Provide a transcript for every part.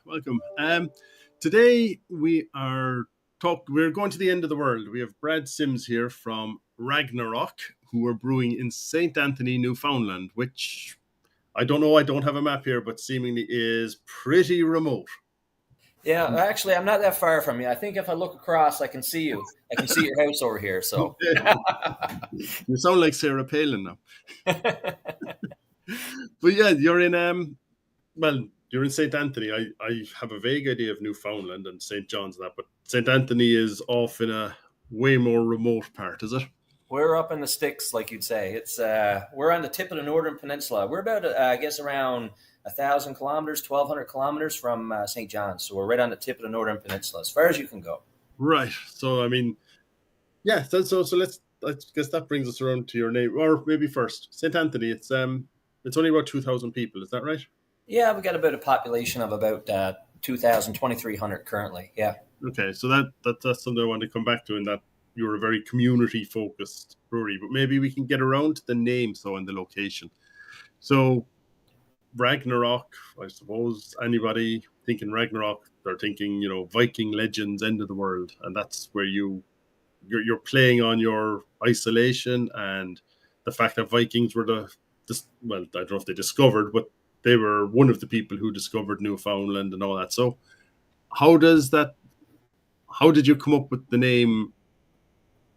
welcome. Today we're going to the end of the world. We have Brad Sims here from Ragnarock, who are brewing in St. Anthony, Newfoundland, which I don't know. I don't have a map here, but seemingly is pretty remote. Yeah, actually, I'm not that far from you. I think if I look across, I can see you. I can see your house over here. So, You sound like Sarah Palin now. But yeah, you're in St. Anthony. I have a vague idea of Newfoundland and St. John's and that, but St. Anthony is off in a way more remote part, is it? we're up in the sticks, like you'd say. It's we're on the tip of the Northern Peninsula. We're about, I guess, around 1,000 kilometers, 1,200 kilometers from St. John's. So we're right on the tip of the Northern Peninsula, as far as you can go. Right. So I mean, yeah. So let's. I guess that brings us around to your name, or maybe first St. Anthony. It's only about 2,000 people. Is that right? Yeah, we got about a population of about 2,000, 2,300 currently. Yeah. Okay. So that's something I want to come back to in that you're a very community focused brewery, but maybe we can get around to the name and the location. So Ragnarok, I suppose anybody thinking Ragnarok, they're thinking, Viking legends, end of the world, and that's where you're playing on your isolation and the fact that Vikings were I don't know if they discovered, but they were one of the people who discovered Newfoundland and all that. So how did you come up with the name?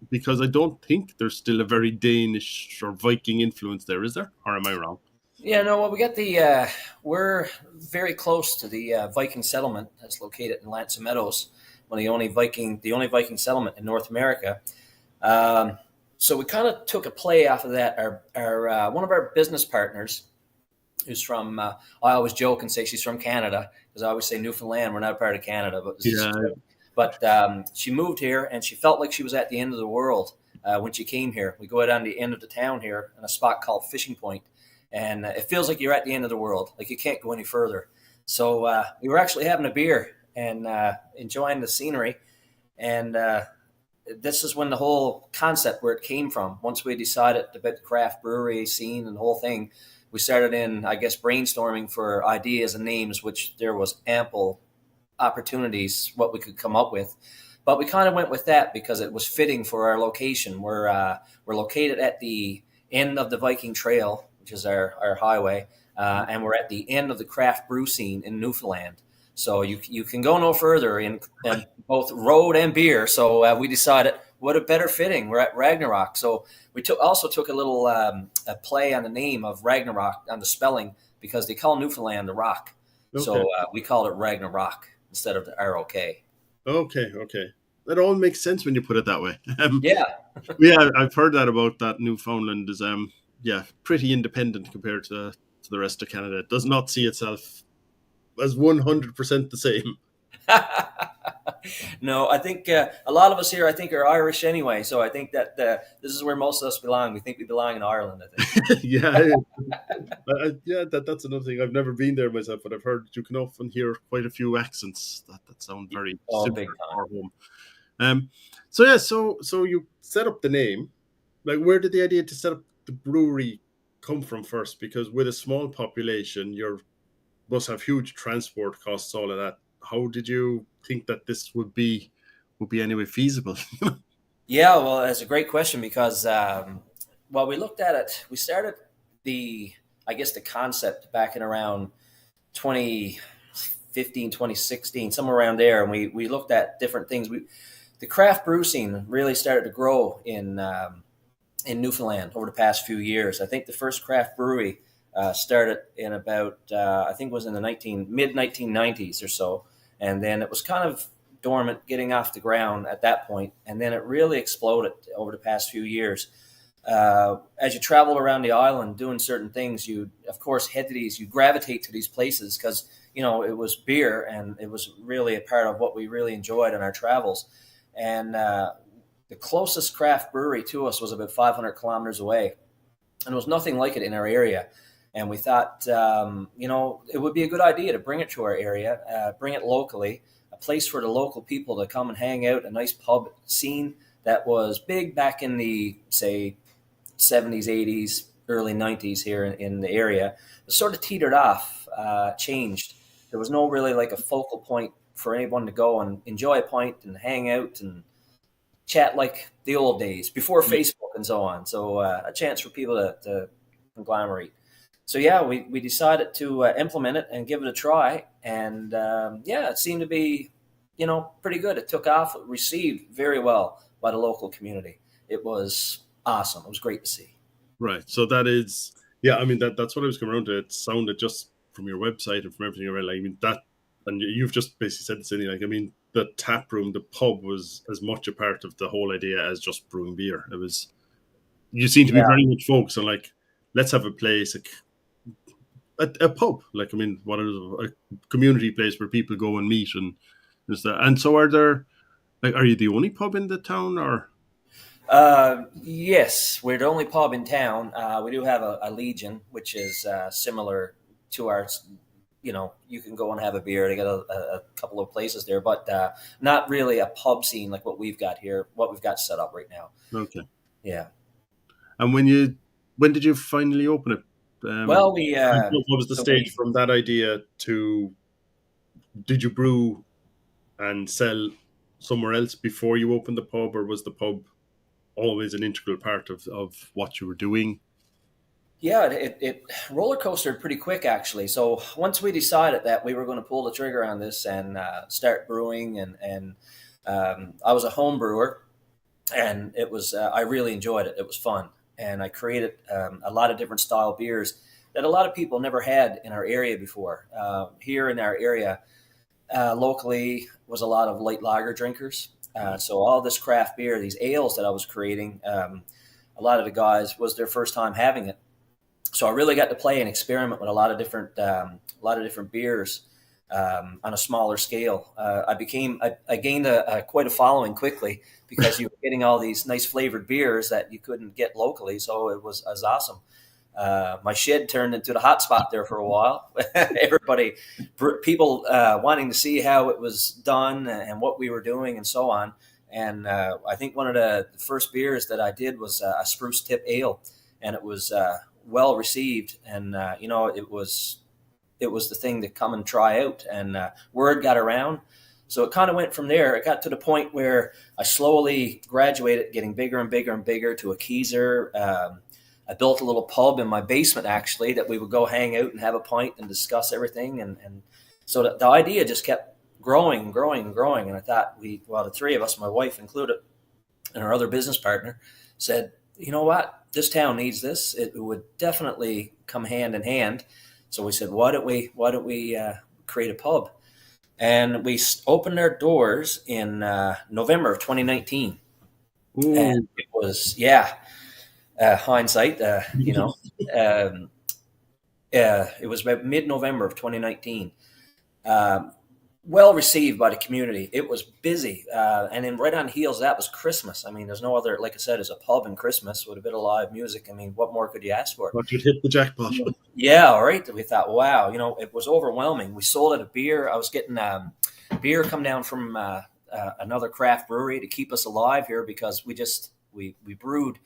Because I don't think there's still a very Danish or Viking influence there, is there? Or am I wrong? Yeah, no, well, we got we're very close to the Viking settlement that's located in Meadows, the only Viking settlement in North America. So we kind of took a play off of that. Our one of our business partners, who's from, I always joke and say she's from Canada, because I always say Newfoundland, we're not a part of Canada, but she moved here and she felt like she was at the end of the world when she came here. We go out on the end of the town here in a spot called Fishing Point. And it feels like you're at the end of the world, like you can't go any further. So we were actually having a beer and enjoying the scenery. And this is when the whole concept, where it came from. Once we decided about the craft brewery scene and the whole thing, we started brainstorming for ideas and names, which there was ample opportunities what we could come up with. But we kind of went with that because it was fitting for our location. We're located at the end of the Viking Trail, which is our highway, and we're at the end of the craft brew scene in Newfoundland. So you can go no further in both road and beer. So we decided, what a better fitting. We're at Ragnarok. So we also took a little a play on the name of Ragnarok, on the spelling, because they call Newfoundland the Rock. Okay. So we called it Ragnarok instead of the ROK. Okay. That all makes sense when you put it that way. Yeah. Yeah, I've heard that about that Newfoundland is pretty independent compared to the rest of Canada. It does not see itself as 100% the same. No, I think a lot of us here, are Irish anyway. So I think that this is where most of us belong. We think we belong in Ireland, I think. Yeah. That's another thing. I've never been there myself, but I've heard you can often hear quite a few accents that sound very similar big to our home. So you set up the name. Like, where did the idea to set up the brewery come from first? Because with a small population, you must have huge transport costs, all of that. How did you think that this would be anyway feasible? Yeah, well, that's a great question because we looked at it. We started the concept back in around 2015, 2016, somewhere around there, and we looked at different things. The craft brew scene really started to grow in Newfoundland over the past few years. I think the first craft brewery started in about, I think it was in the mid-1990s or so. And then it was kind of dormant, getting off the ground at that point. And then it really exploded over the past few years. As you travel around the island doing certain things, you, of course, you gravitate to these places because, it was beer and it was really a part of what we really enjoyed in our travels. And the closest craft brewery to us was about 500 kilometers away. And there was nothing like it in our area. And we thought, it would be a good idea to bring it to our area, bring it locally, a place for the local people to come and hang out, a nice pub scene that was big back in the, say, 70s, 80s, early 90s here in the area. It sort of teetered off, changed. there was no really like a focal point for anyone to go and enjoy a pint and hang out and chat like the old days before Facebook and so on. So a chance for people to conglomerate. So yeah, we decided to implement it and give it a try, and yeah, it seemed to be, pretty good. It took off, received very well by the local community. It was awesome. It was great to see. Right. So that is, yeah. I mean, that's what I was coming around to. It sounded just from your website and from everything around. Like, I mean, that, and you've just basically said the same thing. Like, I mean, the tap room, the pub was as much a part of the whole idea as just brewing beer. It was. You seem to be Yeah. very much focused on like, let's have a place, like a pub. Like, I mean, what is a community place where people go and meet and is that? And so, are there? Like, are you the only pub in the town, or? Yes, we're the only pub in town. We do have a Legion, which is similar to ours. You can go and have a beer. They got a couple of places there, but not really a pub scene like what we've got here, what we've got set up right now. Okay. Yeah. And when did you finally open it? Well, what was the stage from that idea to? Did you brew and sell somewhere else before you opened the pub, or was the pub always an integral part of what you were doing? Yeah, it roller coastered pretty quick, actually. So once we decided that we were going to pull the trigger on this and start brewing, and I was a home brewer, and it was I really enjoyed it. It was fun, and I created a lot of different style beers that a lot of people never had in our area before. Here in our area, locally, was a lot of light lager drinkers. So all this craft beer, these ales that I was creating, a lot of the guys was their first time having it. So I really got to play and experiment with a lot of different beers on a smaller scale. I gained quite a following quickly because you were getting all these nice flavored beers that you couldn't get locally. So it was awesome. My shed turned into the hot spot there for a while. People wanting to see how it was done and what we were doing and so on. And I think one of the first beers that I did was a Spruce Tip Ale, and it was well received. And it was the thing to come and try out. And word got around. So it kind of went from there. It got to the point where I slowly graduated, getting bigger and bigger and bigger to a Keezer. I built a little pub in my basement, actually, that we would go hang out and have a pint and discuss everything. And so the idea just kept growing and growing and growing. And I thought the three of us, my wife included, and our other business partner, said, you know what, this town needs this. It would definitely come hand in hand. So we said, why don't we create a pub? And we opened our doors in November of 2019. Ooh. And it was, hindsight, it was about mid-November of 2019. Well received by the community. It was busy. And then right on heels of that was Christmas. I mean, there's no other, like I said, there's a pub in Christmas with a bit of live music. I mean, what more could you ask for? But you'd hit the jackpot. Yeah, all right. We thought, wow, it was overwhelming. We sold out of beer. I was getting beer come down from another craft brewery to keep us alive here because we brewed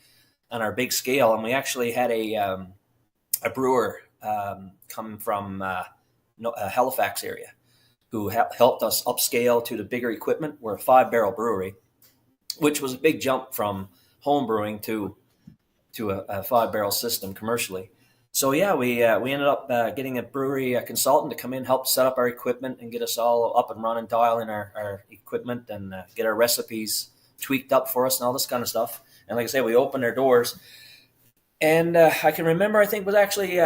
on our big scale, and we actually had a brewer come from Halifax area who helped us upscale to the bigger equipment. We're a 5-barrel brewery, which was a big jump from home brewing to a 5-barrel system commercially. So yeah, we ended up getting a consultant to come in, help set up our equipment and get us all up and running, dial in our equipment and get our recipes tweaked up for us and all this kind of stuff. And like I say, we opened our doors, and I can remember, I think it was actually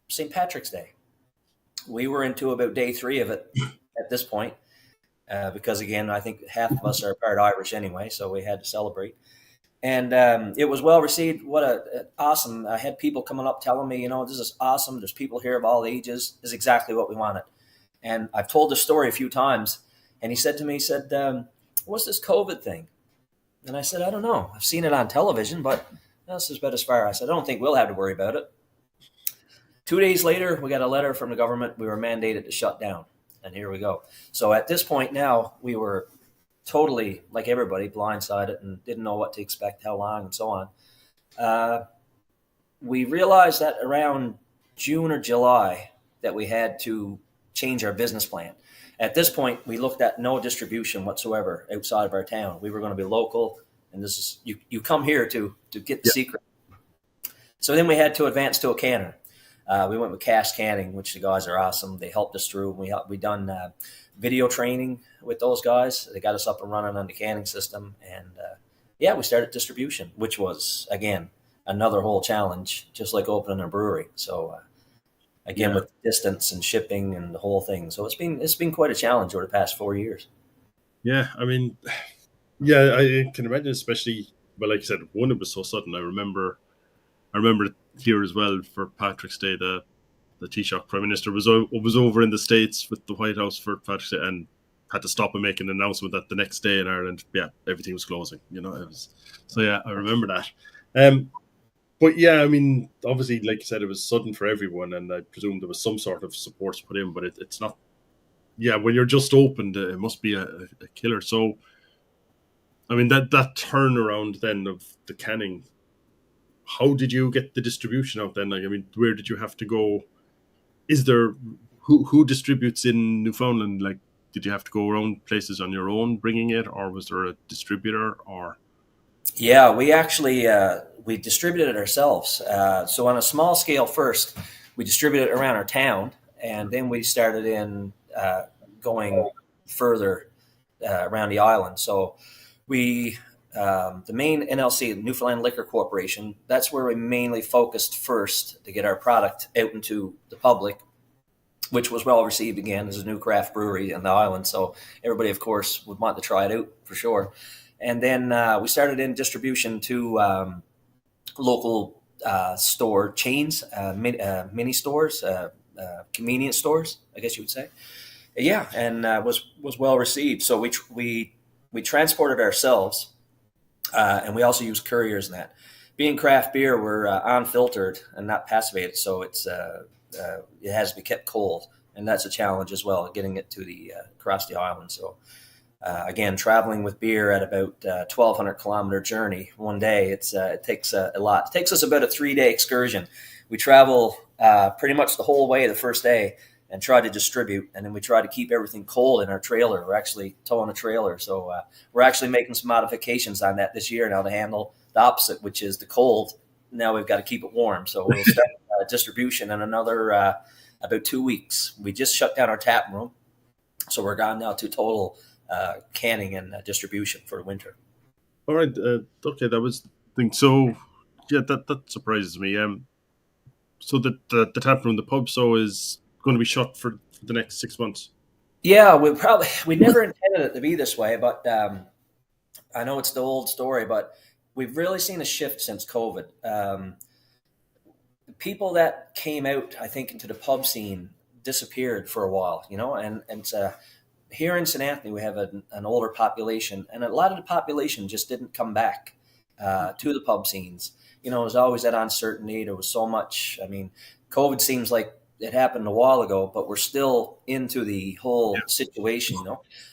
St. Patrick's Day. We were into about day 3 of it at this point, because again, I think half of us are part Irish anyway, so we had to celebrate. And it was well received. Awesome. I had people coming up telling me, this is awesome. There's people here of all ages. This is exactly what we wanted. And I've told this story a few times, and he said to me, what's this COVID thing? And I said, I don't know. I've seen it on television, but this is about as far. I said, I don't think we'll have to worry about it. 2 days later, we got a letter from the government. We were mandated to shut down. And here we go. So at this point now, we were totally, like everybody, blindsided and didn't know what to expect, how long, and so on. We realized that around June or July, that we had to change our business plan. At this point, we looked at no distribution whatsoever outside of our town. We were going to be local, and this is you come here to get the Yeah. secret. So then we had to advance to a canner. We went with Cash Canning, which the guys are awesome. They helped us through. We done video training with those guys. They got us up and running on the canning system, and yeah, we started distribution, which was again another whole challenge, just like opening a brewery. So again, Yeah. with distance and shipping and the whole thing, so it's been quite a challenge over the past 4 years. Yeah. I mean, yeah, I can imagine, especially, well, like you said, one, it was so sudden. I remember here as well for Patrick's Day, the Taoiseach Prime Minister was over in the States with the White House for Patrick's Day and had to stop and make an announcement that the next day in Ireland, yeah, everything was closing. You know, it was so yeah, I remember that. But yeah, I mean, obviously, like you said, it was sudden for everyone, and I presume there was some sort of supports put in, but it's not. Yeah, when you're just opened, it must be a killer. So, I mean, that turnaround then of the canning, how did you get the distribution out then? Like, I mean, where did you have to go? Is there who distributes in Newfoundland? Like, did you have to go around places on your own bringing it, or was there a distributor? Or Yeah, we actually we distributed it ourselves. So on a small scale first, we distributed it around our town, and then we started in going further around the island. So we the main NLC, Newfoundland Liquor Corporation, that's where we mainly focused first to get our product out into the public, which was well received again as a new craft brewery in the island. So everybody, of course, would want to try it out for sure. And then we started in distribution to local store chains, mini stores, convenience stores, I guess you would say. Yeah, and was well received. So we transported ourselves, and we also use couriers in that. Being craft beer, we're unfiltered and not passivated, so it has to be kept cold, and that's a challenge as well, getting it to the across the island. So again, traveling with beer at about 1,200-kilometer journey one day, it takes a lot. It takes us about a 3-day excursion. We travel pretty much the whole way the first day and try to distribute, and then we try to keep everything cold in our trailer. We're actually towing a trailer, so we're actually making some modifications on that this year now to handle the opposite, which is the cold. Now we've got to keep it warm, so we'll start distribution in another about 2 weeks. We just shut down our tap room, so we're gone now to total canning and distribution for the winter. all right, okay, that was the thing. So yeah, that surprises me. So the tap room, the pub, so is going to be shut for the next 6 months. Yeah, we never intended it to be this way, but I know it's the old story, but we've really seen a shift since COVID. The people that came out, I think, into the pub scene disappeared for a while, and here in St. Anthony, we have an older population, and a lot of the population just didn't come back to the pub scenes. It was always that uncertainty. There was so much. I mean, COVID seems like it happened a while ago, but we're still into the whole situation,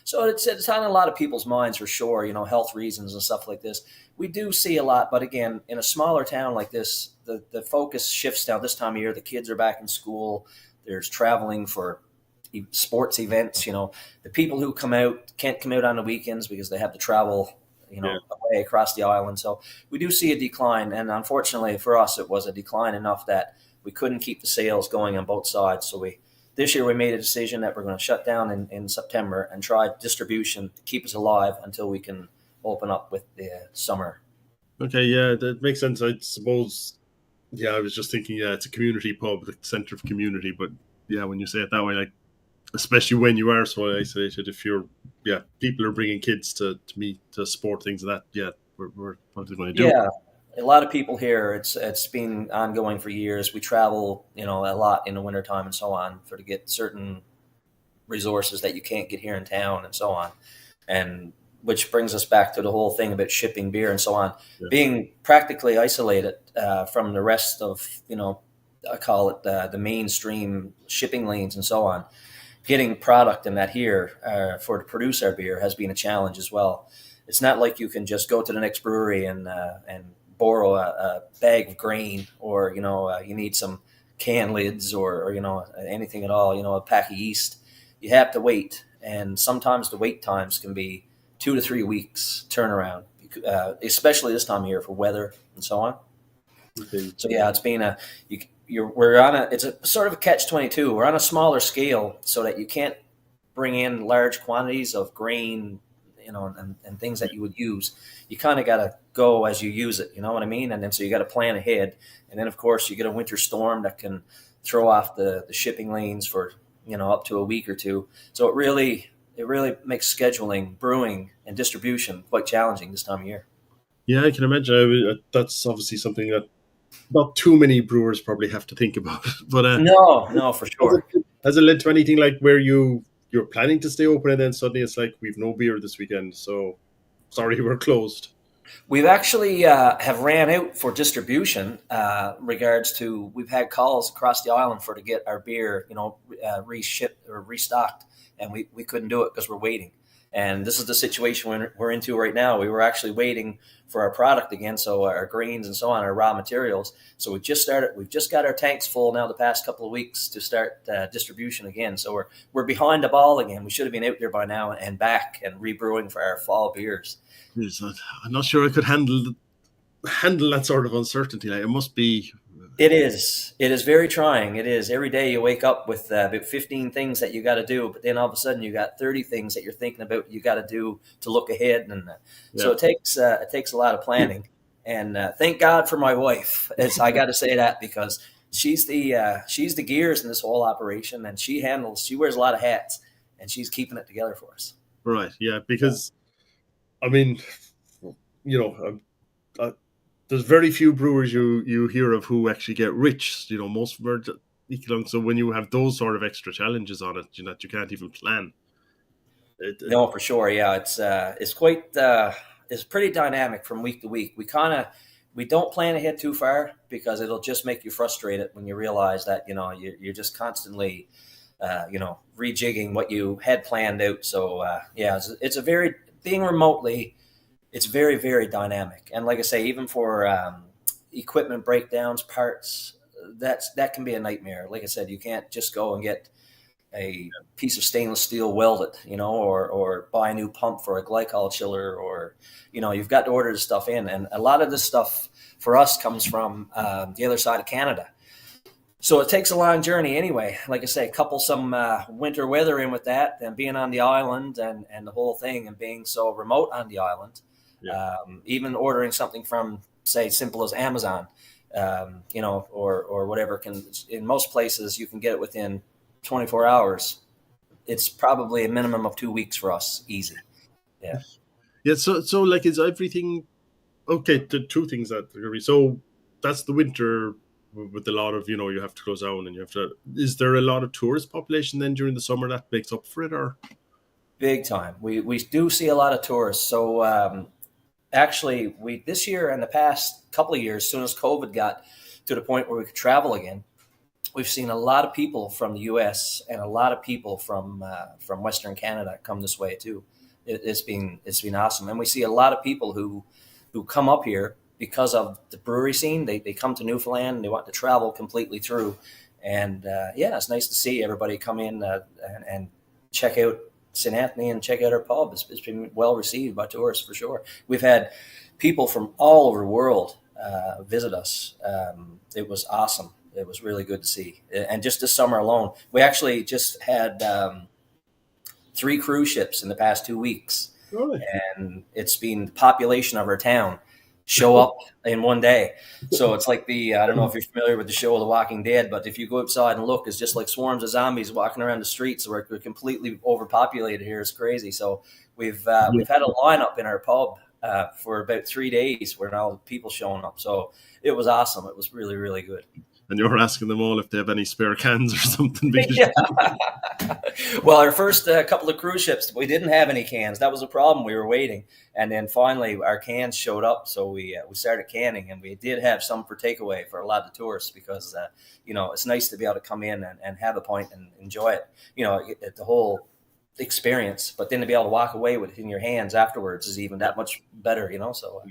So it's on a lot of people's minds for sure, health reasons and stuff like this. We do see a lot, but again, in a smaller town like this, the focus shifts now. This time of year, the kids are back in school. There's traveling for sports events. The people who come out can't come out on the weekends because they have to travel, away across the island. So we do see a decline, and unfortunately for us, it was a decline enough that we couldn't keep the sales going on both sides. So this year we made a decision that we're going to shut down in September and try distribution to keep us alive until we can open up with the summer. Okay, yeah, that makes sense. I suppose. Yeah, I was just thinking. Yeah, it's a community pub, the center of community. But yeah, when you say it that way, like, especially when you are so isolated, if people are bringing kids to meet to sport things like that. Yeah, we're what are they going to do? Yeah. A lot of people here, it's been ongoing for years. We travel, a lot in the wintertime and so on to get certain resources that you can't get here in town and so on. And which brings us back to the whole thing about shipping beer and so on. Yeah. Being practically isolated from the rest of, I call it the mainstream shipping lanes and so on. Getting product in that here to produce our beer has been a challenge as well. It's not like you can just go to the next brewery and borrow a bag of grain, or you need some can lids or anything at all, a pack of yeast, you have to wait. And sometimes the wait times can be 2 to 3 weeks turnaround, especially this time of year for weather and so on. Okay. So yeah, it's been we're on it's a sort of a catch-22. We're on a smaller scale so that you can't bring in large quantities of grain, and things that you would use. You kind of got to go as you use it. You know what I mean? And then so you got to plan ahead. And then of course you get a winter storm that can throw off the shipping lanes for up to a week or two. So it really makes scheduling, brewing, and distribution quite challenging this time of year. Yeah, I can imagine. That's obviously something that not too many brewers probably have to think about. But No, no, for has sure. has it led to anything like where you're planning to stay open and then suddenly it's like we've no beer this weekend, so sorry, we're closed. We've actually have ran out for distribution. Regards to we've had calls across the island to get our beer, reshipped or restocked, and we couldn't do it because we're waiting. And this is the situation we're into right now. We were actually waiting for our product again, so our grains and so on, our raw materials. So we've just started. We've just got our tanks full now the past couple of weeks to start distribution again. So we're behind the ball again. We should have been out there by now and back and rebrewing for our fall beers. Yes, I'm not sure I could handle that sort of uncertainty. Like, it must be. It is. It is very trying. It is. Every day you wake up with about 15 things that you got to do, but then all of a sudden you got 30 things that you're thinking about you got to do to look ahead, and so Yeah. it takes a lot of planning. And thank God for my wife. I got to say that because she's the gears in this whole operation, and she wears a lot of hats, and she's keeping it together for us. Right, yeah, because I mean, there's very few brewers you hear of who actually get rich. Most of them are economic. So when you have those sort of extra challenges on it, that you can't even plan. No, for sure. Yeah, it's quite it's pretty dynamic from week to week. We don't plan ahead too far because it'll just make you frustrated when you realize that you're just constantly rejigging what you had planned out. So yeah, it's a very being remotely. It's very, very dynamic, and like I say, even for equipment breakdowns, parts, that can be a nightmare. Like I said, you can't just go and get a piece of stainless steel welded, or buy a new pump for a glycol chiller, or you've got to order the stuff in, and a lot of this stuff for us comes from the other side of Canada. So it takes a long journey anyway. Like I say, couple some winter weather in with that, and being on the island and the whole thing, and being so remote on the island. Yeah. Even ordering something from, say, simple as Amazon, or whatever, in most places you can get it within 24 hours. It's probably a minimum of 2 weeks for us, easy. Yeah. Yeah. So like, is everything okay? The two things that so that's the winter with a lot of you have to close down and you have to. Is there a lot of tourist population then during the summer that makes up for it, or? Big time. We do see a lot of tourists. So actually, we this year and the past couple of years, as soon as COVID got to the point where we could travel again, we've seen a lot of people from the U.S. and a lot of people from Western Canada come this way too. It's been awesome, and we see a lot of people who come up here because of the brewery scene. They come to Newfoundland and they want to travel completely through, and yeah, it's nice to see everybody come in and check out St. Anthony and check out our pub. It's been well received by tourists for sure. We've had people from all over the world visit us. It was awesome. It was really good to see. And just this summer alone, we actually just had 3 cruise ships in the past 2 weeks. Really? And it's been the population of our town show up in one day. So it's like I don't know if you're familiar with the show The Walking Dead, but if you go outside and look, it's just like swarms of zombies walking around the streets. We're completely overpopulated here. It's crazy. So we've had a lineup in our pub for about 3 days where all the people showing up. So it was awesome. It was really, really good. And you're asking them all if they have any spare cans or something. Because Yeah. Well, our first couple of cruise ships, we didn't have any cans. That was a problem. We were waiting, and then finally our cans showed up. So we started canning, and we did have some for takeaway for a lot of the tourists because it's nice to be able to come in and have a pint and enjoy it. The whole experience, but then to be able to walk away with it in your hands afterwards is even that much better. So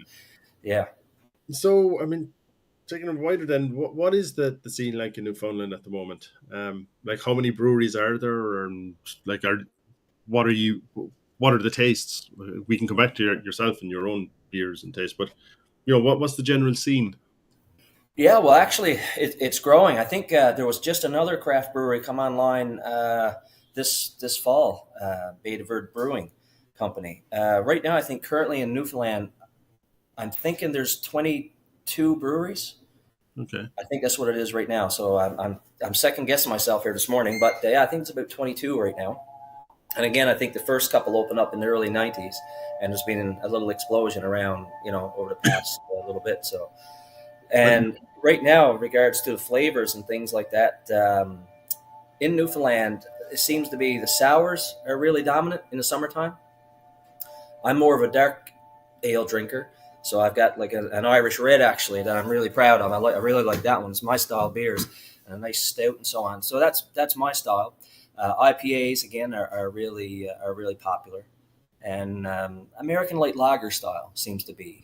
yeah. So I mean, taking it wider, then what is the scene like in Newfoundland at the moment? Like how many breweries are there, and like what are you what are the tastes? We can come back to yourself and your own beers and taste, but what's the general scene? Yeah, well, actually, it's growing. I think there was just another craft brewery come online this fall, Beta Verde Brewing Company. Right now, I think currently in Newfoundland, I'm thinking there's 22 breweries. Okay. I think that's what it is right now. So I'm second guessing myself here this morning, but yeah, I think it's about 22 right now. And again, I think the first couple opened up in the early 90s, and there's been a little explosion around, over the past little bit. So, Right. and right now, in regards to the flavors and things like that, in Newfoundland, it seems to be the sours are really dominant in the summertime. I'm more of a dark ale drinker, so I've got like an Irish red actually that I'm really proud of. I really like that one. It's my style beers, and a nice stout and so on. So that's my style. IPAs again are really popular, and American light lager style seems to be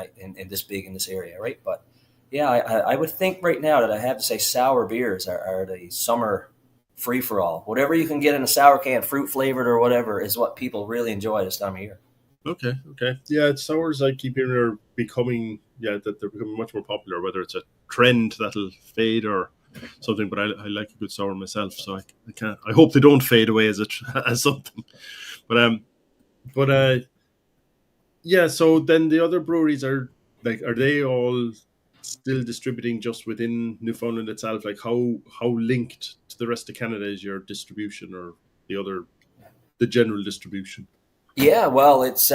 in this big in this area, right? But yeah, I would think right now that I have to say sour beers are the summer free for all. Whatever you can get in a sour can, fruit flavored or whatever, is what people really enjoy this time of year. Okay. Okay. Yeah, it's sours I keep hearing are becoming that they're becoming much more popular. Whether it's a trend that'll fade or something, but I like a good sour myself, so I can't. I hope they don't fade away as as something. But but yeah. So then the other breweries are they all still distributing just within Newfoundland itself? Like how linked to the rest of Canada is your distribution, or the general distribution? Yeah, well, it's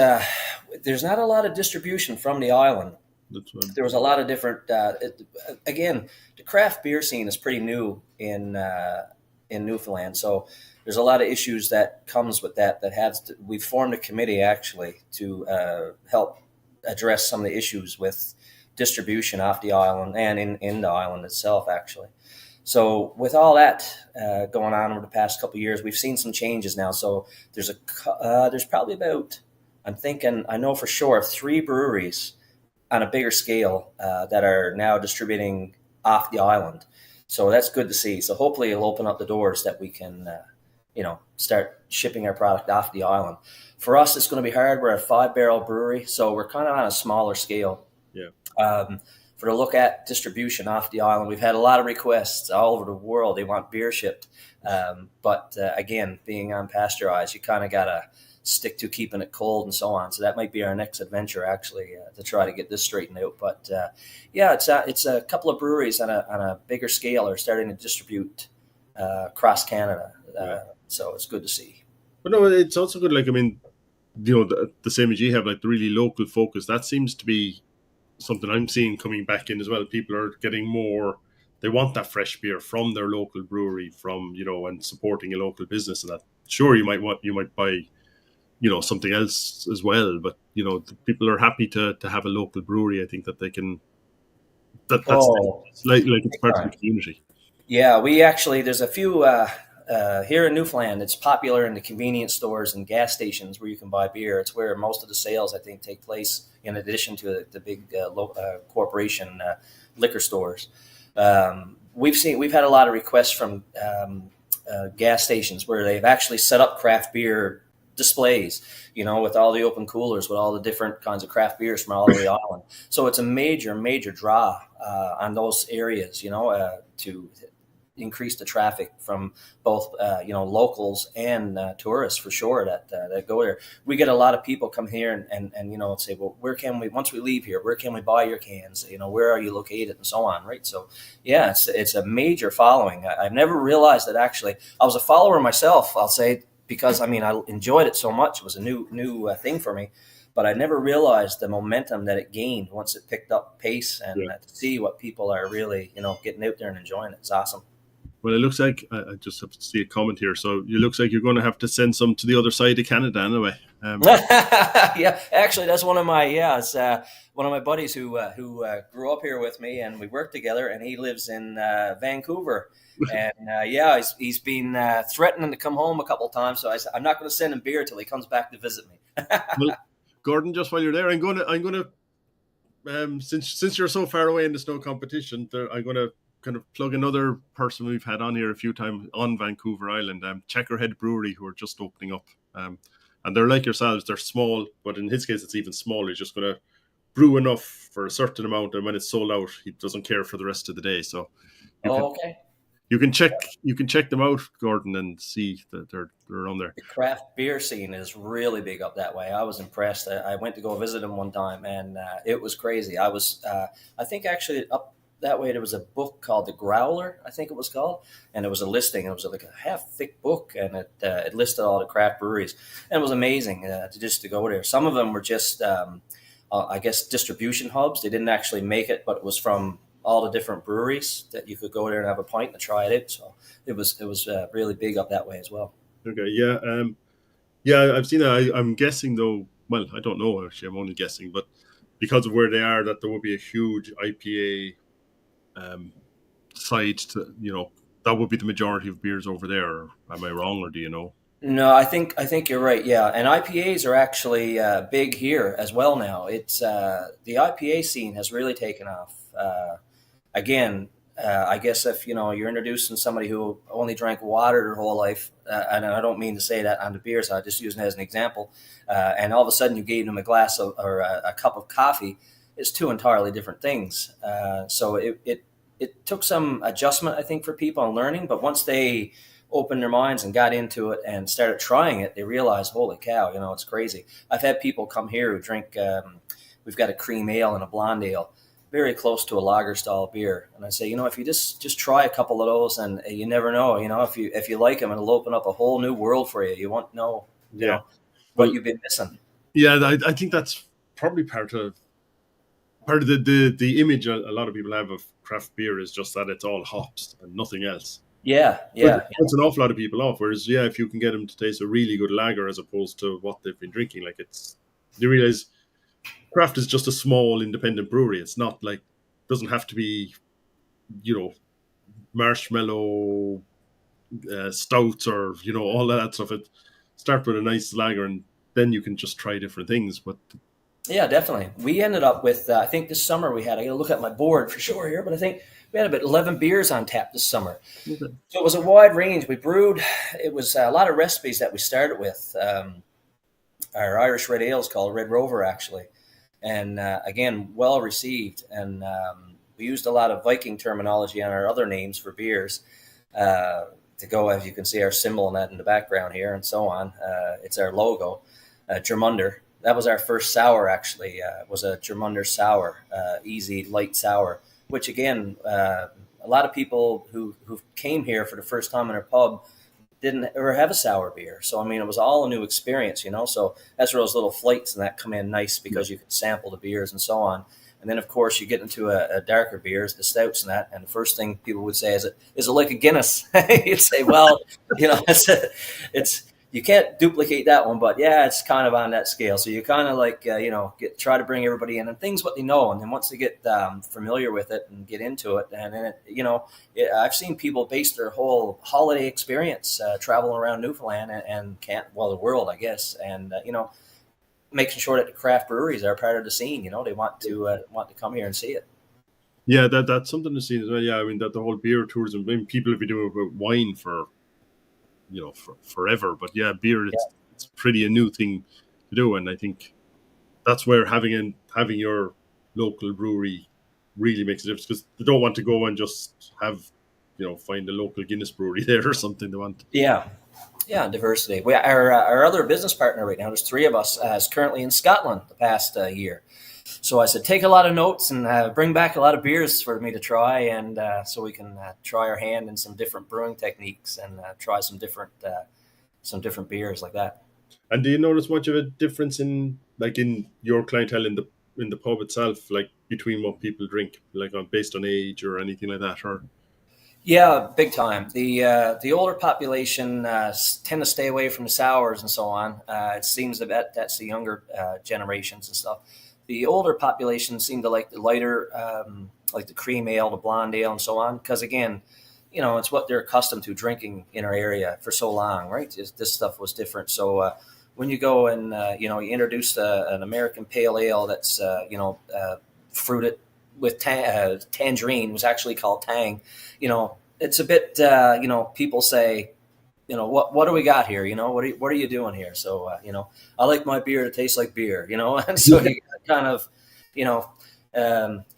there's not a lot of distribution from the island. That's what There was a lot of different. Again, the craft beer scene is pretty new in Newfoundland, so there's a lot of issues that comes with that. We formed a committee actually to help address some of the issues with distribution off the island and in the island itself, actually. So with all that going on over the past couple of years, we've seen some changes now. So there's probably about, I'm thinking, I know for sure, three breweries on a bigger scale that are now distributing off the island. So that's good to see. So hopefully it'll open up the doors that we can, start shipping our product off the island. For us, it's going to be hard. We're a 5 barrel brewery, so we're kind of on a smaller scale. yeah. Um, for to look at distribution off the island, we've had a lot of requests all over the world. They want beer shipped, but again, being unpasteurized, you kind of gotta stick to keeping it cold and so on. So that might be our next adventure, actually, to try to get this straightened out. But yeah, it's a couple of breweries on a bigger scale are starting to distribute across Canada. Yeah. So it's good to see. But no, it's also good. Like, I mean, the same as you have, like the really local focus. That seems to be something I'm seeing coming back in as well. People are getting more. They want that fresh beer from their local brewery, and supporting a local business. And that, sure, you might buy, something else as well. But the people are happy to have a local brewery. I think that they can. That's Oh, it's like it's big part of the time. community. Yeah, we actually, there's a few here in Newfoundland. It's popular in the convenience stores and gas stations where you can buy beer. It's where most of the sales, I think, take place in addition to the big corporation liquor stores. We've had a lot of requests from gas stations where they've actually set up craft beer displays, with all the open coolers with all the different kinds of craft beers from all over the island. So it's a major, major draw on those areas, to increase the traffic from both locals and tourists for sure that go there. We get a lot of people come here and say, well, where can we, once we leave here, where can we buy your cans? Where are you located and so on, right? So yeah, it's a major following. I've never realized that actually. I was a follower myself, I'll say, because I enjoyed it so much. It was a new thing for me. But I never realized the momentum that it gained once it picked up pace, and Yeah. to see what people are really, getting out there and enjoying it. It's awesome. Well, it looks like I just have to see a comment here. So it looks like you're going to have to send some to the other side of Canada anyway. Yeah, actually, that's it's one of my buddies who grew up here with me, and we worked together. And he lives in Vancouver, and yeah, he's been threatening to come home a couple of times. So I said, I'm not going to send him beer till he comes back to visit me. Well, Gordon, just while you're there, I'm going to since you're so far away in the snow competition, I'm going to kind of plug another person we've had on here a few times on Vancouver Island, Checkerhead Brewery, who are just opening up. And they're like yourselves, they're small, but in his case, it's even smaller. He's just going to brew enough for a certain amount, and when it's sold out, he doesn't care for the rest of the day. So you can Oh, okay. you can check them out, Gordon, and see that they're on there. The craft beer scene is really big up that way. I was impressed. I went to go visit him one time, and it was crazy. I think actually up that way there was a book called The Growler, I think it was called, and it was a listing. It was like a half thick book, and it listed all the craft breweries, and it was amazing to go there. Some of them were just, I guess, distribution hubs. They didn't actually make it, but it was from all the different breweries that you could go there and have a pint and try it out. So it was really big up that way as well. Okay, yeah, yeah, I've seen that. I'm guessing though. Well, I don't know actually. I'm only guessing, but because of where they are, that there will be a huge IPA side to that would be the majority of beers over there. Am I wrong, or do you know? No, I think you're right. Yeah, and IPAs are actually big here as well now. It's the IPA scene has really taken off. Again, I guess if you're introducing somebody who only drank water their whole life, and I don't mean to say that on the beer side, just using it as an example, and all of a sudden you gave them a glass of or a cup of coffee, it's two entirely different things. So it took some adjustment, I think, for people and learning, but once they opened their minds and got into it and started trying it, they realized, holy cow, it's crazy. I've had people come here who drink, we've got a cream ale and a blonde ale, very close to a lager style beer. And I say, if you just try a couple of those, and you never know, if you like them, it'll open up a whole new world for you. You won't know, Yeah. what Well, you've been missing. yeah, I think that's probably part of the image a lot of people have of craft beer is just that it's all hops and nothing else. Yeah, But yeah, it puts an awful lot of people off. Whereas, yeah, if you can get them to taste a really good lager as opposed to what they've been drinking, like you realize craft is just a small independent brewery. It's not like doesn't have to be, you know, marshmallow stouts or all that stuff. It start with a nice lager and then you can just try different things. But yeah, definitely. We ended up with, I think this summer I got to look at my board for sure here, but I think we had about 11 beers on tap this summer. okay. So it was a wide range. We brewed, it was a lot of recipes that we started with. Our Irish red ale is called Red Rover, actually. And again, well received. And we used a lot of Viking terminology on our other names for beers to go, as you can see, our symbol and that in the background here and so on. It's our logo, Germunder. That was our first sour, actually. It was a Germunder sour, easy, light sour, which, again, a lot of people who came here for the first time in our pub didn't ever have a sour beer. So, I mean, it was all a new experience, So that's where those little flights and that come in nice because you can sample the beers and so on. And then, of course, you get into a darker beers, the stouts and that. And the first thing people would say is it like a Guinness? You'd say, well, it's you can't duplicate that one, but yeah, it's kind of on that scale. So you kind of like, try to bring everybody in and things what they know. And then once they get familiar with it and get into it, and then, I've seen people base their whole holiday experience traveling around Newfoundland and the world, I guess. And, making sure that the craft breweries are part of the scene, they want to come here and see it. Yeah, that's something to see as well. Yeah, I mean that the whole beer tourism. I mean, people have been doing about wine for forever, but yeah, beer it's pretty a new thing to do, and I think that's where having your local brewery really makes a difference because they don't want to go and just have find a local Guinness brewery there or something. They want Diversity. Our other business partner right now, there's three of us, is currently in Scotland the past year. So I said, take a lot of notes and bring back a lot of beers for me to try, and so we can try our hand in some different brewing techniques and try some different beers like that. And do you notice much of a difference in your clientele in the pub itself, like between what people drink, like based on age or anything like that, or? Yeah, big time. The older population tend to stay away from the sours and so on. It seems that that's the younger generations and stuff. The older population seem to like the lighter, like the cream ale, the blonde ale, and so on. Because again, it's what they're accustomed to drinking in our area for so long, right? This stuff was different. So when you go and you introduce an American pale ale that's fruited with tangerine, was actually called tang. It's a bit, people say, what do we got here? What are you doing here? So, I like my beer to taste like beer, and so you kind of, you know,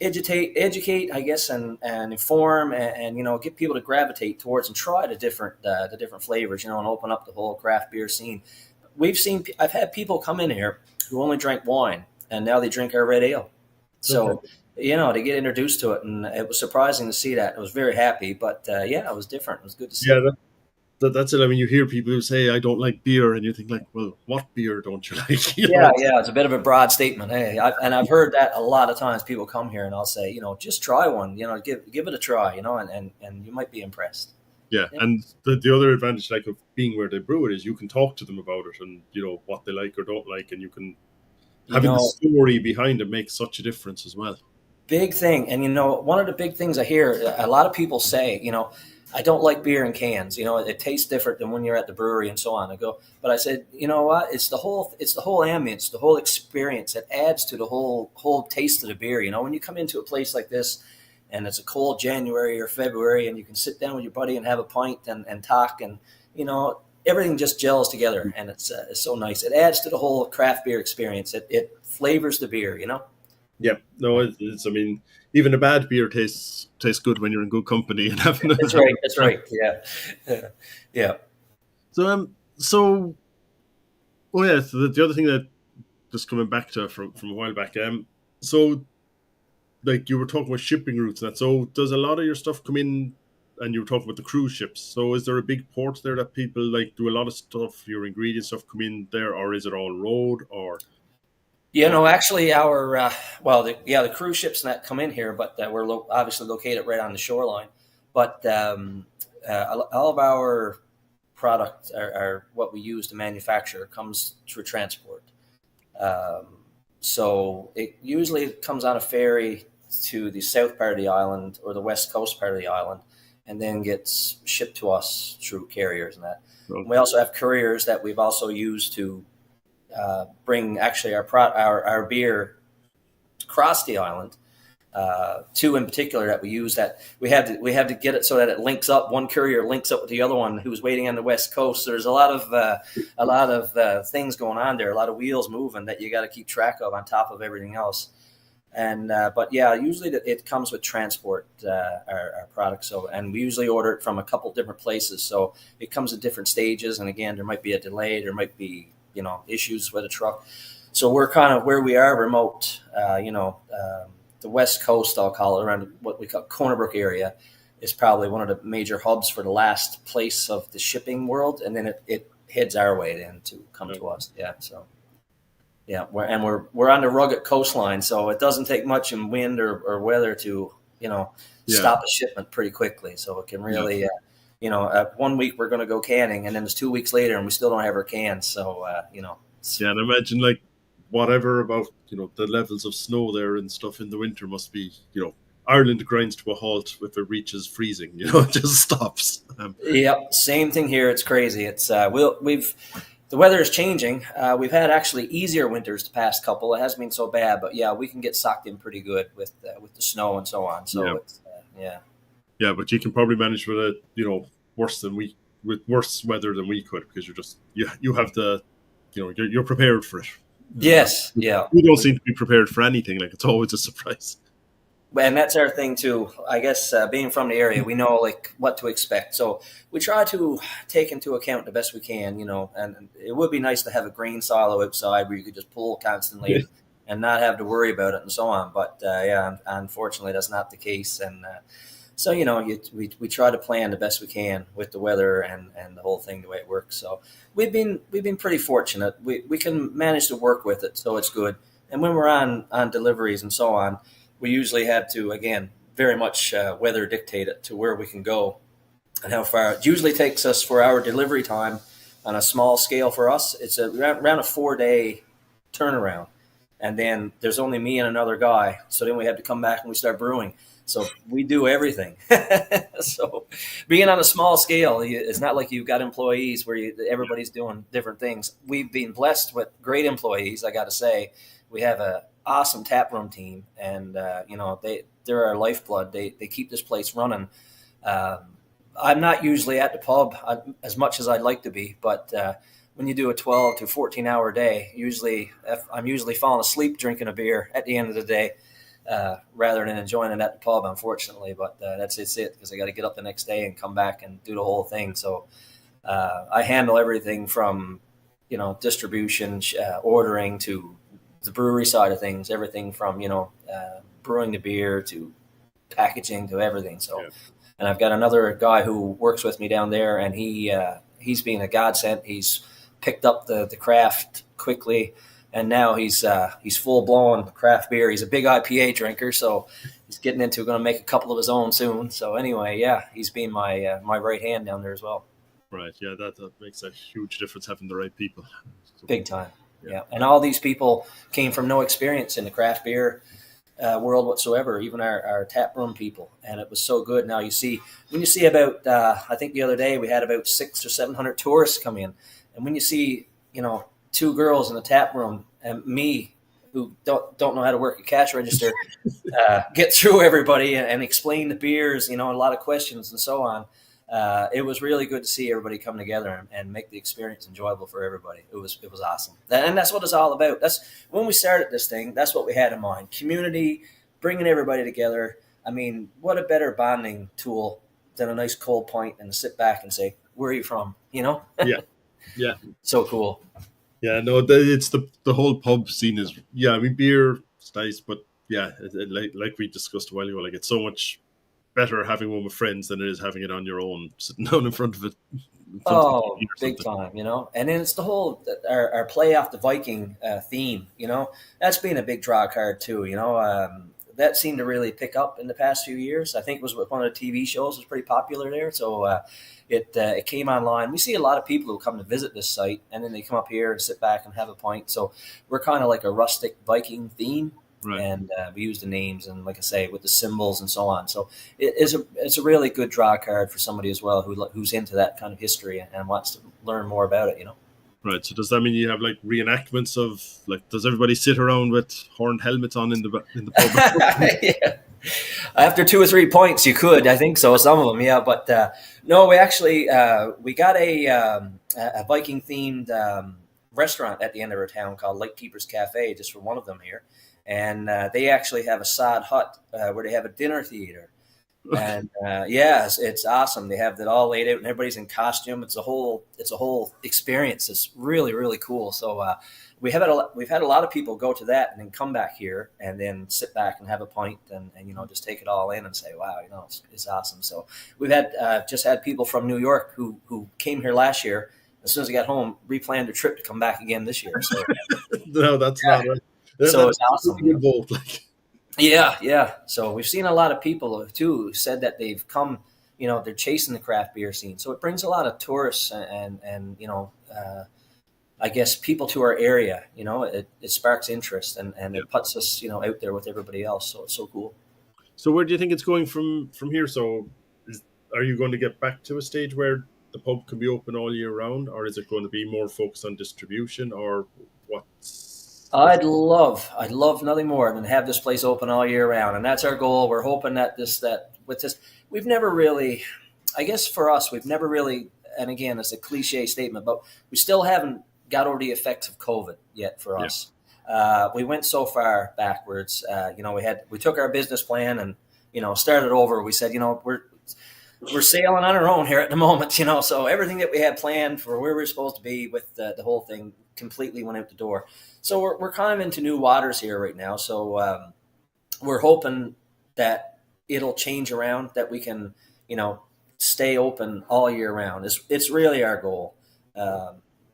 educate, I guess, and inform, and get people to gravitate towards and try the different flavors, and open up the whole craft beer scene. I've had people come in here who only drank wine, and now they drink our red ale. So, Okay. to get introduced to it, and it was surprising to see that. I was very happy, but it was different. It was good to Yeah, see. that's it. I mean, you hear people who say, "I don't like beer," and you think like, "Well, what beer don't you like?" Yeah, yeah, it's a bit of a broad statement. Hey, I've heard that a lot of times. People come here and I'll say, just try one. Give it a try. And you might be impressed. Yeah, Yeah. and the other advantage, like of being where they brew it, is you can talk to them about it, and what they like or don't like, and you can You having the know, story behind it makes such a difference as well. Big thing. And one of the big things I hear a lot of people say, I don't like beer in cans. It tastes different than when you're at the brewery and so on. I go, but I said, you know what? It's the whole ambience, the whole experience. It adds to the whole taste of the beer. When you come into a place like this and it's a cold January or February and you can sit down with your buddy and have a pint and talk, and everything just gels together, and it's so nice. It adds to the whole craft beer experience. It flavors the beer. Yeah, no, it's. I mean, even a bad beer tastes good when you're in good company and having. That's right. That's right. Yeah. Yeah. So oh yeah. So the other thing that just coming back to from a while back, so like you were talking about shipping routes and that. So does a lot of your stuff come in? And you were talking about the cruise ships. So is there a big port there that people like do a lot of stuff? Your ingredient stuff come in there, or is it all road or? Actually, our the cruise ships that come in here, but we're obviously located right on the shoreline. But all of our product, are what we use to manufacture, comes through transport. Um, so it usually comes on a ferry to the south part of the island or the west coast part of the island, and then gets shipped to us through carriers and that. And we Okay. also have couriers that we've also used to bring actually our beer across the island. Two in particular that we use, that we have to get it so that it links up. One courier links up with the other one who's waiting on the west coast. There's a lot of things going on there, a lot of wheels moving that you got to keep track of on top of everything else. And but yeah, usually it comes with transport, our product. So, and we usually order it from a couple different places. So it comes at different stages. And again, there might be a delay. There might be issues with a truck. So we're kind of where we are remote. The West Coast, I'll call it, around what we call Corner Brook area, is probably one of the major hubs for the last place of the shipping world, and then it heads our way then to come to us. Yeah, so yeah, we're on the rugged coastline, so it doesn't take much in wind or weather to Yeah, stop a shipment pretty quickly. So it can yeah, really. 1 week we're going to go canning, and then it's 2 weeks later, and we still don't have our cans. So it's, yeah. And imagine like whatever about the levels of snow there and stuff in the winter must be Ireland grinds to a halt if it reaches freezing. It just stops. Yep, same thing here. It's crazy. It's the weather is changing. We've had actually easier winters the past couple. It hasn't been so bad, but yeah, we can get socked in pretty good with the snow and so on. Yeah, So it's yeah. yeah, but you can probably manage with it. Worse than we with worse weather than we could because you have the you're prepared for it. Yes, yeah. We don't seem to be prepared for anything. Like it's always a surprise. And that's our thing too. I guess being from the area, we know like what to expect. So we try to take into account the best we can, And it would be nice to have a green silo outside where you could just pull constantly Yeah, and not have to worry about it and so on. But yeah, unfortunately, that's not the case. And so we try to plan the best we can with the weather and the whole thing the way it works. So we've been pretty fortunate. We can manage to work with it, so it's good. And when we're on deliveries and so on, we usually have to, again, very much weather dictate it to where we can go and how far. It usually takes us for our delivery time on a small scale for us. It's around a 4-day turnaround. And then there's only me and another guy. So then we have to come back and we start brewing. So we do everything. So being on a small scale, it's not like you've got employees where everybody's doing different things. We've been blessed with great employees, I got to say. We have awesome taproom team, and they're our lifeblood. They keep this place running. Um, I'm not usually at the pub as much as I'd like to be, but when you do a 12 to 14-hour day, I'm usually falling asleep drinking a beer at the end of the day, rather than enjoying it at the pub, unfortunately. But that's it, because I got to get up the next day and come back and do the whole thing. So I handle everything from distribution, ordering, to the brewery side of things, everything from brewing the beer to packaging to everything. So, and I've got another guy who works with me down there, and he's been a godsend. He's picked up the craft quickly, and now he's full blown craft beer. He's a big IPA drinker, so he's getting into going to make a couple of his own soon. So anyway, yeah, he's been my right hand down there as well. Right. Yeah, that makes a huge difference, having the right people. So, big time. Yeah. And all these people came from no experience in the craft beer world whatsoever, even our tap room people. And it was so good. Now when you see about, I think the other day we had about 600 or 700 tourists come in. And when you see, two girls in the tap room and me, who don't know how to work a cash register, get through everybody and explain the beers, a lot of questions and so on. It was really good to see everybody come together and make the experience enjoyable for everybody. It was awesome. And that's what it's all about. That's when we started this thing. That's what we had in mind. Community, bringing everybody together. I mean, what a better bonding tool than a nice cold pint and to sit back and say, where are you from? Yeah. Yeah. So cool. Yeah, no, it's the whole pub scene is, I mean, beer is nice, but yeah, like we discussed a while ago, like, it's so much better having one with friends than it is having it on your own, sitting down in front of it. Big time, and then it's the whole our play off the Viking theme, that's been a big draw card too, that seemed to really pick up in the past few years. I think it was one of the TV shows was pretty popular there, so it came online. We see a lot of people who come to visit this site, and then they come up here and sit back and have a pint. So we're kind of like a rustic Viking theme. Right. And we use the names and, like I say, with the symbols and so on. So it's a really good draw card for somebody as well who's into that kind of history and wants to learn more about it. Right. So does that mean you have like reenactments of, like, does everybody sit around with horned helmets on in the pub? Yeah. After 2 or 3 points, you could. I think so. Some of them, yeah. But no, we actually we got a Viking themed restaurant at the end of our town called Lightkeepers Cafe, just for one of them here. And they actually have a sod hut where they have a dinner theater. And it's awesome. They have that all laid out and everybody's in costume. It's a whole experience. It's really, really cool. So we've had a lot of people go to that and then come back here and then sit back and have a pint and just take it all in and say, wow, it's awesome. So we've had just had people from New York who came here last year. As soon as they got home, replanned their trip to come back again this year. So no, that's not right. So it's awesome. Yeah. So we've seen a lot of people too who said that they've come, they're chasing the craft beer scene. So it brings a lot of tourists and I guess people to our area. It sparks interest and it puts us, out there with everybody else. So it's so cool. So where do you think it's going from here? So are you going to get back to a stage where the pub can be open all year round, or is it going to be more focused on distribution, or what's... I'd love nothing more than have this place open all year round, and that's our goal. We're hoping that we've never really, I guess for us, we've never really, and again, it's a cliche statement, but we still haven't got over the effects of COVID yet for us. We went so far backwards. We took our business plan and started over. We said, we're sailing on our own here at the moment, so everything that we had planned for where we're supposed to be with the whole thing completely went out the door. So we're kind of into new waters here right now. So we're hoping that it'll change around, that we can, stay open all year round. It's really our goal.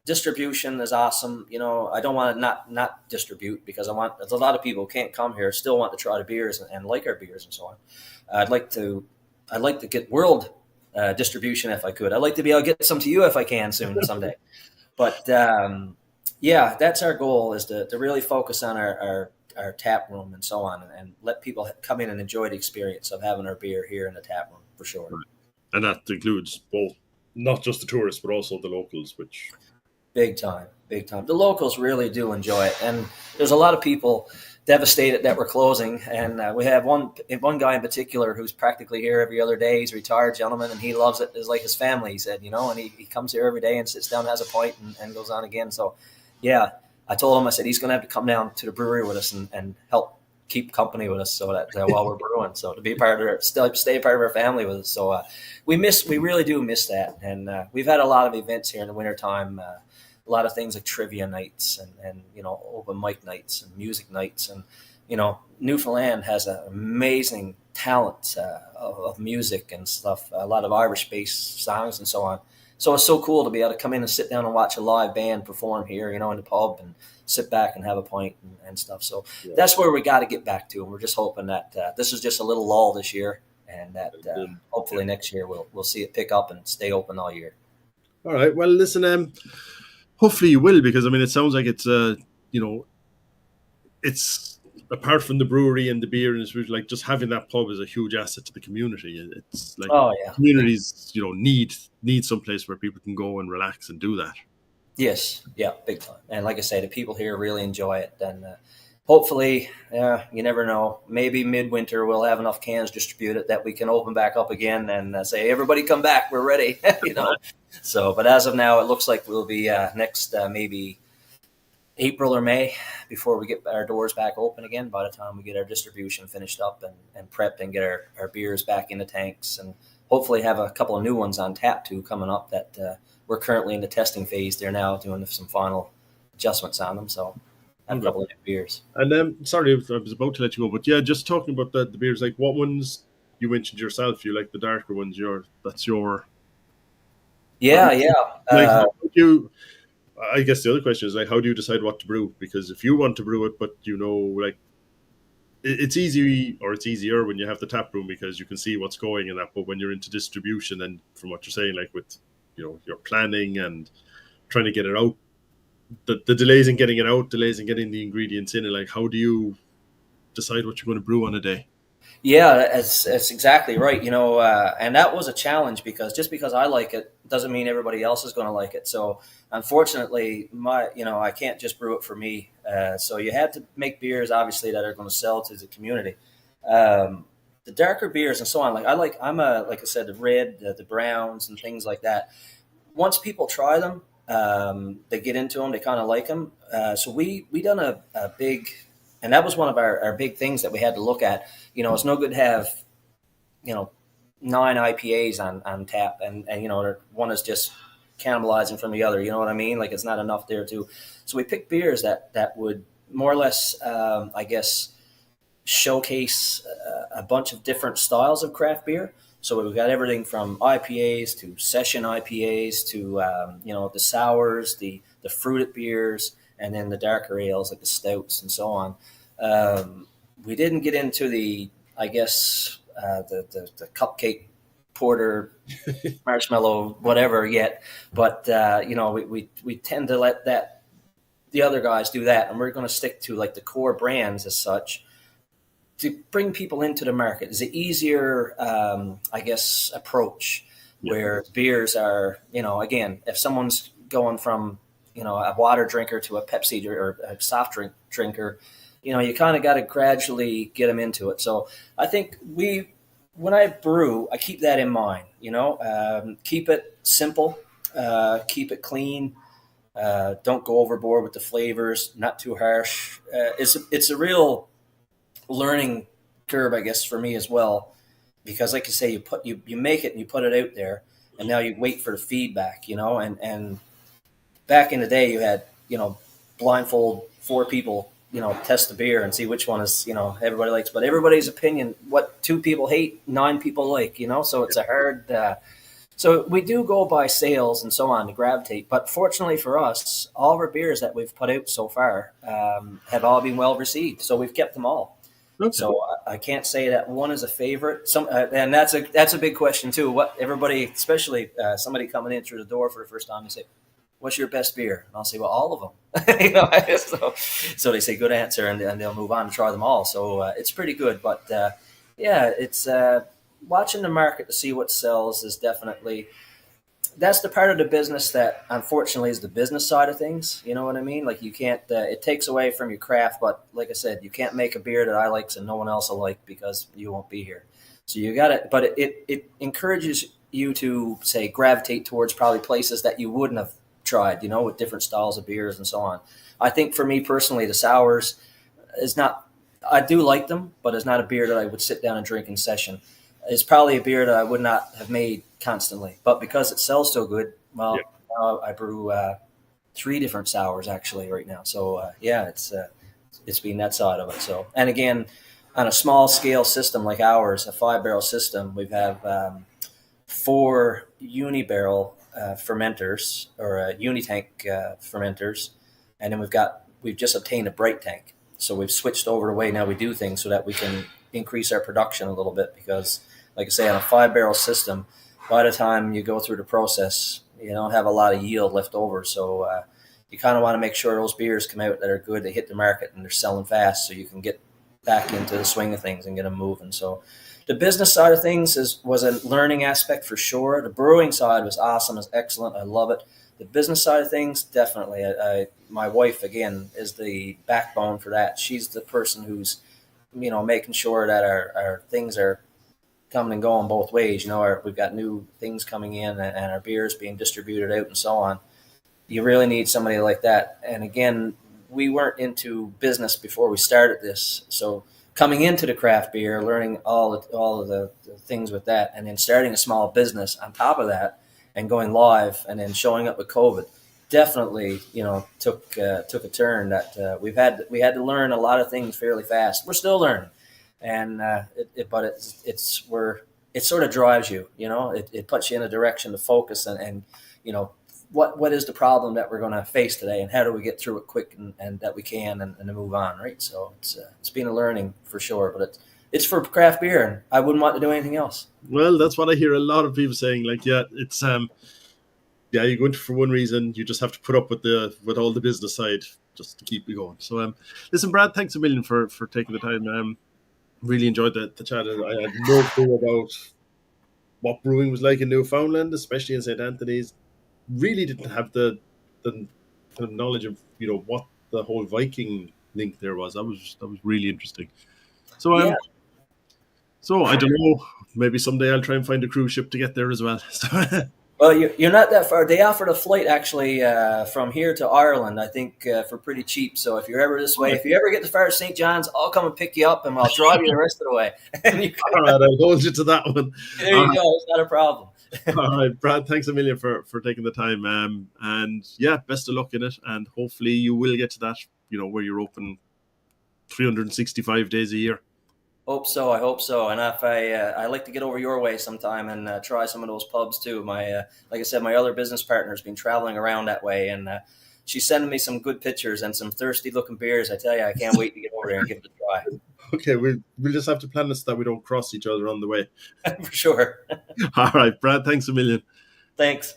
Distribution is awesome. I don't want to not distribute, because there's a lot of people who can't come here, still want to try the beers and like our beers and so on. I'd like to get world distribution if I could. I'd like to be able to get some to you if I can soon someday. But that's our goal, is to really focus on our tap room and so on, and let people come in and enjoy the experience of having our beer here in the tap room, for sure. Right. And that includes both, not just the tourists, but also the locals, which... Big time. The locals really do enjoy it. And there's a lot of people devastated that we're closing. And we have one guy in particular who's practically here every other day. He's a retired gentleman, and he loves it. It's like his family, he said, and he comes here every day and sits down, has a pint, and goes on again. So, yeah, I told him, I said, he's going to have to come down to the brewery with us and help keep company with us, so that while we're brewing, so to be part of stay part of our family with us. So we really do miss that. And we've had a lot of events here in the wintertime, a lot of things like trivia nights and open mic nights and music nights. And Newfoundland has an amazing talent of music and stuff, a lot of Irish based songs and so on. So it's so cool to be able to come in and sit down and watch a live band perform here, in the pub, and sit back and have a pint and stuff. So that's where we got to get back to. And we're just hoping that this is just a little lull this year, and that hopefully next year we'll see it pick up and stay open all year. All right. Well, listen, hopefully you will, because it sounds like it's it's apart from the brewery and the beer and it's like just having that pub is a huge asset to the community. It's like communities, need some place where people can go and relax and do that. Yes, yeah, big time. And like I say, the people here really enjoy it. And hopefully, you never know, maybe midwinter we'll have enough cans distributed that we can open back up again and say, everybody come back, we're ready. So, but as of now, it looks like we'll be next maybe April or May before we get our doors back open again, by the time we get our distribution finished up and prepped and get our beers back in the tanks, and hopefully have a couple of new ones on tap too coming up that we're currently in the testing phase. They're now doing some final adjustments on them. So have a couple of new beers. And sorry, I was about to let you go, but yeah, just talking about the beers, like what ones you mentioned yourself, you like the darker ones, that's your... Yeah. Like, I guess the other question is, like, how do you decide what to brew? Because if you want to brew it, but like, it's easy, or it's easier when you have the tap room because you can see what's going in that. But when you're into distribution, and from what you're saying, like with your planning and trying to get it out, the delays in getting it out, delays in getting the ingredients in, and like, how do you decide what you're going to brew on a day? Yeah, that's exactly right. And that was a challenge, because just because I like it doesn't mean everybody else is going to like it. So unfortunately, I can't just brew it for me. So you had to make beers, obviously, that are going to sell to the community. The darker beers and so on, like I said, the red, the browns, and things like that. Once people try them, they get into them, they kind of like them. So we done a big. And that was one of our big things that we had to look at. It's no good to have, 9 IPAs on tap, and one is just cannibalizing from the other. You know what I mean? Like, it's not enough there too. So we picked beers that would more or less, I guess, showcase a bunch of different styles of craft beer. So we've got everything from IPAs to session IPAs to, the sours, the fruited beers, and then the darker ales like the stouts and so on. We didn't get into the cupcake porter, marshmallow, whatever yet, but we tend to let the other guys do that, and we're going to stick to like the core brands as such to bring people into the market. It's an easier, approach where beers are, again, if someone's going from a water drinker to a Pepsi or a soft drink drinker, you kind of got to gradually get them into it. So I think when I brew, I keep that in mind, keep it simple, keep it clean. Don't go overboard with the flavors, not too harsh. It's a real learning curve, I guess, for me as well, because like you say, you make it and you put it out there, and now you wait for the feedback, and back in the day, you had, blindfold 4 people, test the beer and see which one is, everybody likes. But everybody's opinion, what 2 people hate, 9 people like, so it's a hard. So we do go by sales and so on to gravitate. But fortunately for us, all of our beers that we've put out so far have all been well received. So we've kept them all. Okay. So I can't say that one is a favorite. And that's a big question too. What everybody, especially somebody coming in through the door for the first time, they say, "What's your best beer?" And I'll say, "Well, all of them." So they say, "Good answer," and they'll move on and try them all. So it's pretty good. But it's watching the market to see what sells is definitely that's the part of the business that unfortunately is the business side of things. You know what I mean? Like you can't. It takes away from your craft, but like I said, you can't make a beer that I likes and no one else will like because you won't be here. So you got it. But it encourages you to say gravitate towards probably places that you wouldn't have tried. You know, with different styles of beers and so on. I think for me personally, the sours is not. I do like them, but it's not a beer that I would sit down and drink in session. It's probably a beer that I would not have made constantly, but because it sells so good, Yeah. well, now I brew 3 different sours actually right now. So yeah, it's been that side of it. So, and again, on a small scale system like ours, a 5 barrel system, we have 4 uni-barrel fermenters or uni-tank fermenters, and then we've just obtained a bright tank. So we've switched over the way now we do things so that we can increase our production a little bit because, like I say, on a 5 barrel system, by the time you go through the process, you don't have a lot of yield left over. So you kind of want to make sure those beers come out that are good, they hit the market, and they're selling fast so you can get back into the swing of things and get them moving. So the business side of things was a learning aspect for sure. The brewing side was awesome, is excellent. I love it. The business side of things, definitely. My wife, again, is the backbone for that. She's the person who's, making sure that our things are coming and going both ways. We've got new things coming in and our beers being distributed out and so on. You really need somebody like that. And again, we weren't into business before we started this. So coming into the craft beer, learning all of the things with that, and then starting a small business on top of that, and going live, and then showing up with COVID, definitely, took a turn that we had to learn a lot of things fairly fast. We're still learning, and it sort of drives you. It puts you in a direction to focus and what is the problem that we're going to face today, and how do we get through it quick and that we can and to move on, right? So it's been a learning for sure, but it's for craft beer, and I wouldn't want to do anything else. Well, that's what I hear a lot of people saying. Like, yeah, it's yeah, you go into for one reason. You just have to put up with all the business side just to keep you going. So, listen, Brad, thanks a million for taking the time. Really enjoyed the chat. I had no clue about what brewing was like in Newfoundland, especially in St. Anthony's. Really didn't have the kind of knowledge of what the whole Viking link there was. That was really interesting. So, Yeah. So I don't know. Maybe someday I'll try and find a cruise ship to get there as well. Well, you're not that far. They offered a flight actually from here to Ireland, I think, for pretty cheap. So if you're ever this way, if you ever get as far as St. John's, I'll come and pick you up and I'll drive you the rest of the way. All right, I'll hold you to that one. There you go. It's not a problem. All right, Brad, thanks a million for taking the time. And yeah, best of luck in it. And hopefully you will get to that, where you're open 365 days a year. Hope so. I hope so. And if I like to get over your way sometime and try some of those pubs too. Like I said, my other business partner's been traveling around that way, and she's sending me some good pictures and some thirsty looking beers. I tell you, I can't wait to get over there and give it a try. Okay, we'll just have to plan this so that we don't cross each other on the way. For sure. All right, Brad, thanks a million. Thanks.